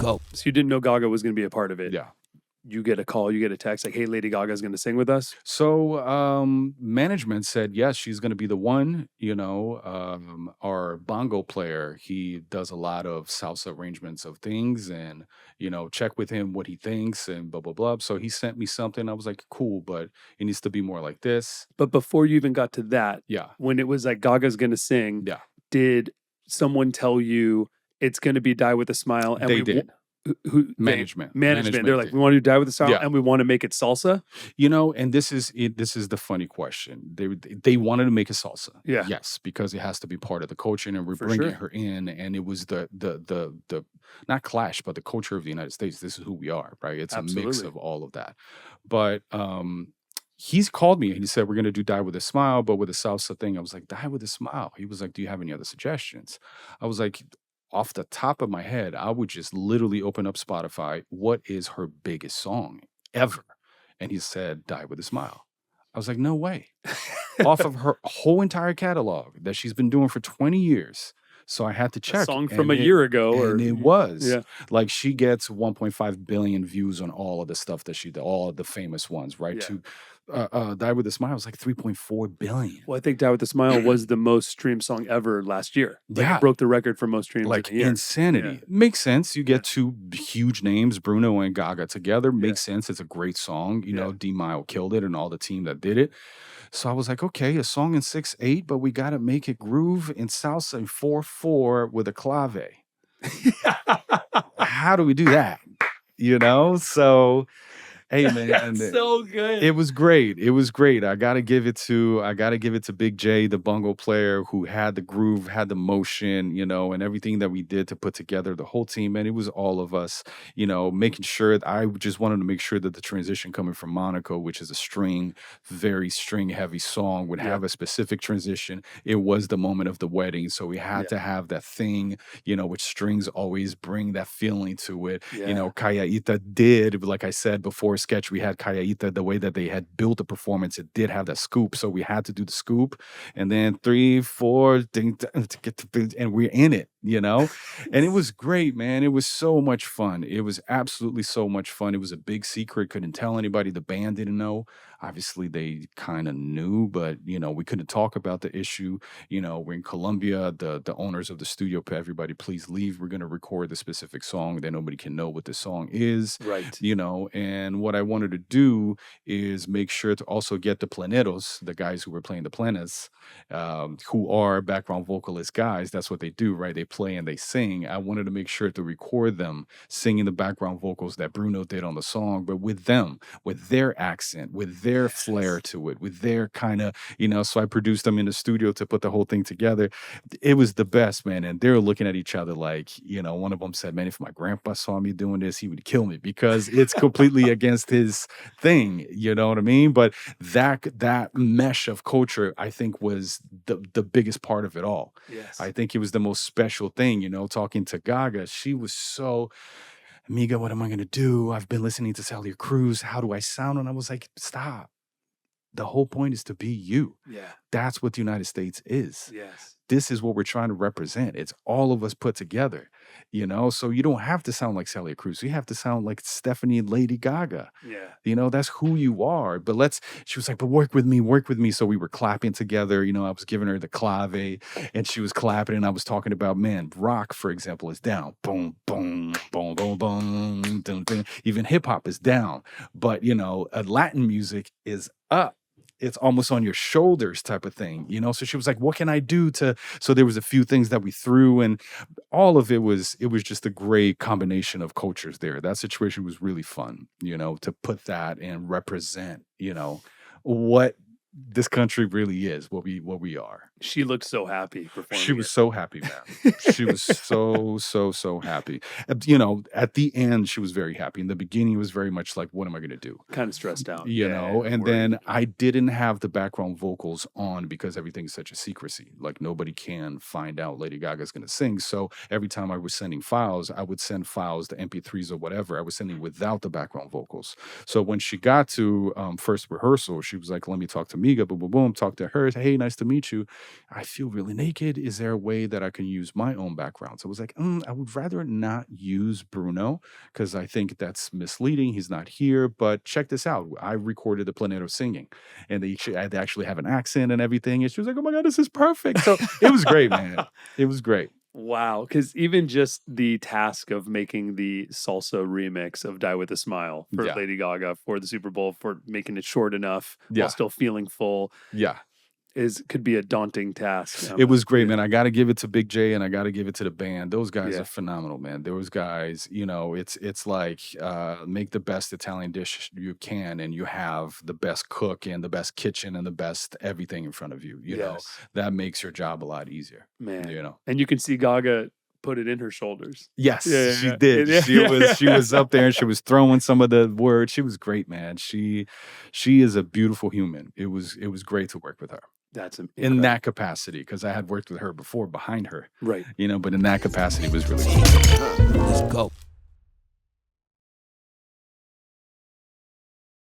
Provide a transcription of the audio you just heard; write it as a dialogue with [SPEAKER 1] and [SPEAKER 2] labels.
[SPEAKER 1] go. So you didn't know Gaga was going to be a part of it.
[SPEAKER 2] Yeah.
[SPEAKER 1] You get a call, you get a text like, hey, Lady Gaga's going to sing with us.
[SPEAKER 2] So management said, yes, she's going to be the one. Our bongo player, he does a lot of salsa arrangements of things, and, check with him what he thinks and blah, blah, blah. So he sent me something. I was like, cool, but it needs to be more like this.
[SPEAKER 1] But before you even got to that,
[SPEAKER 2] Yeah.
[SPEAKER 1] when it was like Gaga's going to sing,
[SPEAKER 2] Yeah.
[SPEAKER 1] did someone tell you it's going to be Die With a Smile? And
[SPEAKER 2] They did. Management.
[SPEAKER 1] They're like, we want to do Die With a Smile,
[SPEAKER 2] Yeah.
[SPEAKER 1] and we want to make it salsa.
[SPEAKER 2] And this is the funny question. They wanted to make it salsa.
[SPEAKER 1] Yeah.
[SPEAKER 2] Yes, because it has to be part of the culture, and we're
[SPEAKER 1] For
[SPEAKER 2] bringing
[SPEAKER 1] sure.
[SPEAKER 2] her in, and it was the not clash, but the culture of the United States. This is who we are, right? It's a mix
[SPEAKER 1] Absolutely.
[SPEAKER 2] of all of that. But he's called me and he said, we're going to do Die With a Smile, but with a salsa thing. I was like, Die With a Smile. He was like, do you have any other suggestions? I was like, off the top of my head, I would just literally open up Spotify. What is her biggest song ever? And he said, Die With a Smile. I was like, no way. Off of her whole entire catalog that she's been doing for 20 years. So I had to check.
[SPEAKER 1] A song from a year ago.
[SPEAKER 2] And it was.
[SPEAKER 1] Yeah.
[SPEAKER 2] Like, she gets 1.5 billion views on all of the stuff that she did, all of the famous ones, right?
[SPEAKER 1] Yeah.
[SPEAKER 2] To Die With a Smile was like 3.4 billion.
[SPEAKER 1] Well, I think Die With a Smile was the most streamed song ever last year. Like,
[SPEAKER 2] Yeah.
[SPEAKER 1] it broke the record for most streams
[SPEAKER 2] Like
[SPEAKER 1] in a year.
[SPEAKER 2] insanity.
[SPEAKER 1] Yeah.
[SPEAKER 2] Makes sense. You get two huge names, Bruno and Gaga together. Makes sense. It's a great song. D Mile killed it and all the team that did it. So I was like, okay, a song in 6/8, but we got to make it groove in salsa in 4/4 with a clave. How do we do that? So hey, man,
[SPEAKER 1] That's so good.
[SPEAKER 2] it was great. It was great. I gotta give it to Big J, the bongo player, who had the groove, had the motion, and everything that we did to put together the whole team. And it was all of us, making sure that I just wanted to make sure that the transition coming from Monaco, which is a very string heavy song, would have a specific transition. It was the moment of the wedding. So we had to have that thing, which strings always bring that feeling to it.
[SPEAKER 1] Yeah.
[SPEAKER 2] Callaíta did, like I said before, sketch, we had Callaíta, the way that they had built the performance, it did have that scoop, so we had to do the scoop, and then 3, 4, ding, to get to, and we're in it, and it was great, man. It was so much fun. It was absolutely so much fun. It was a big secret, couldn't tell anybody. The band didn't know. Obviously, they kind of knew, but we couldn't talk about the issue. We're in Colombia. The owners of the studio put everybody, please leave. We're going to record the specific song that nobody can know what the song is.
[SPEAKER 1] Right.
[SPEAKER 2] And what I wanted to do is make sure to also get the planeros, the guys who were playing the planes, who are background vocalist guys. That's what they do, right? They play and they sing. I wanted to make sure to record them singing the background vocals that Bruno did on the song, but with them, with their accent, with their flair to it, with their kind of, so I produced them in the studio to put the whole thing together. It was the best, man. And they were looking at each other like, one of them said, man, if my grandpa saw me doing this, he would kill me, because it's completely against his thing. You know what I mean? But that mesh of culture, I think, was the biggest part of it all.
[SPEAKER 1] Yes.
[SPEAKER 2] I think it was the most special thing, talking to Gaga. She was so, Miga, what am I going to do? I've been listening to Celia Cruz. How do I sound? And I was like, stop. The whole point is to be you.
[SPEAKER 1] Yeah.
[SPEAKER 2] That's what the United States is.
[SPEAKER 1] Yes.
[SPEAKER 2] This is what we're trying to represent. It's all of us put together, so you don't have to sound like Celia Cruz. You have to sound like Stephanie and Lady Gaga.
[SPEAKER 1] Yeah.
[SPEAKER 2] That's who you are. But she was like, but work with me. So we were clapping together. I was giving her the clave and she was clapping, and I was talking about, man, rock, for example, is down. Boom, boom, boom, boom, boom, dun, dun. Even hip hop is down. But, Latin music is up. It's almost on your shoulders type of thing, So she was like, what can I do so there was a few things that we threw, and all of it was just a great combination of cultures there. That situation was really fun, to put that and represent, what this country really is, what we are.
[SPEAKER 1] She looked so happy performing.
[SPEAKER 2] She was so happy, man. She was so happy. At the end, she was very happy. In the beginning, it was very much like, what am I going to do?
[SPEAKER 1] Kind of stressed out.
[SPEAKER 2] And then I didn't have the background vocals on because everything's such a secrecy. Like, nobody can find out Lady Gaga's going to sing. So every time I was sending files, I would send files, the MP3s or whatever, I was sending without the background vocals. So when she got to first rehearsal, she was like, let me talk to Miga, boom, boom, boom, talk to her. Hey, nice to meet you. I feel really naked. Is there a way that I can use my own background? So I was like, I would rather not use Bruno because I think that's misleading. He's not here, but check this out. I recorded the Planeto singing, and they actually have an accent and everything. And she was like, oh my God, this is perfect. So it was great, man. It was great.
[SPEAKER 1] Wow, because even just the task of making the salsa remix of Die With a Smile for
[SPEAKER 2] Yeah.
[SPEAKER 1] Lady Gaga for the Super Bowl, for making it short enough
[SPEAKER 2] Yeah.
[SPEAKER 1] while still feeling full,
[SPEAKER 2] Yeah.
[SPEAKER 1] could be a daunting task.
[SPEAKER 2] It was great, man. I got to give it to Big J and I got to give it to the band. Those guys
[SPEAKER 1] Yeah.
[SPEAKER 2] are phenomenal, man. Those guys, you know, it's like make the best Italian dish you can, and you have the best cook and the best kitchen and the best everything in front of you. You know,
[SPEAKER 1] Yes.
[SPEAKER 2] that makes your job a lot easier.
[SPEAKER 1] Man.
[SPEAKER 2] You know,
[SPEAKER 1] And you can see Gaga put it in her shoulders.
[SPEAKER 2] yes,
[SPEAKER 1] Yeah,
[SPEAKER 2] she
[SPEAKER 1] yeah,
[SPEAKER 2] did.
[SPEAKER 1] yeah.
[SPEAKER 2] She was up there and she was throwing some of the words. She was great, man. She is a beautiful human. It was great to work with her.
[SPEAKER 1] That's
[SPEAKER 2] In
[SPEAKER 1] incredible.
[SPEAKER 2] that capacity, because I had worked with her before behind her,
[SPEAKER 1] Right.
[SPEAKER 2] you know, but in that capacity it was really cool.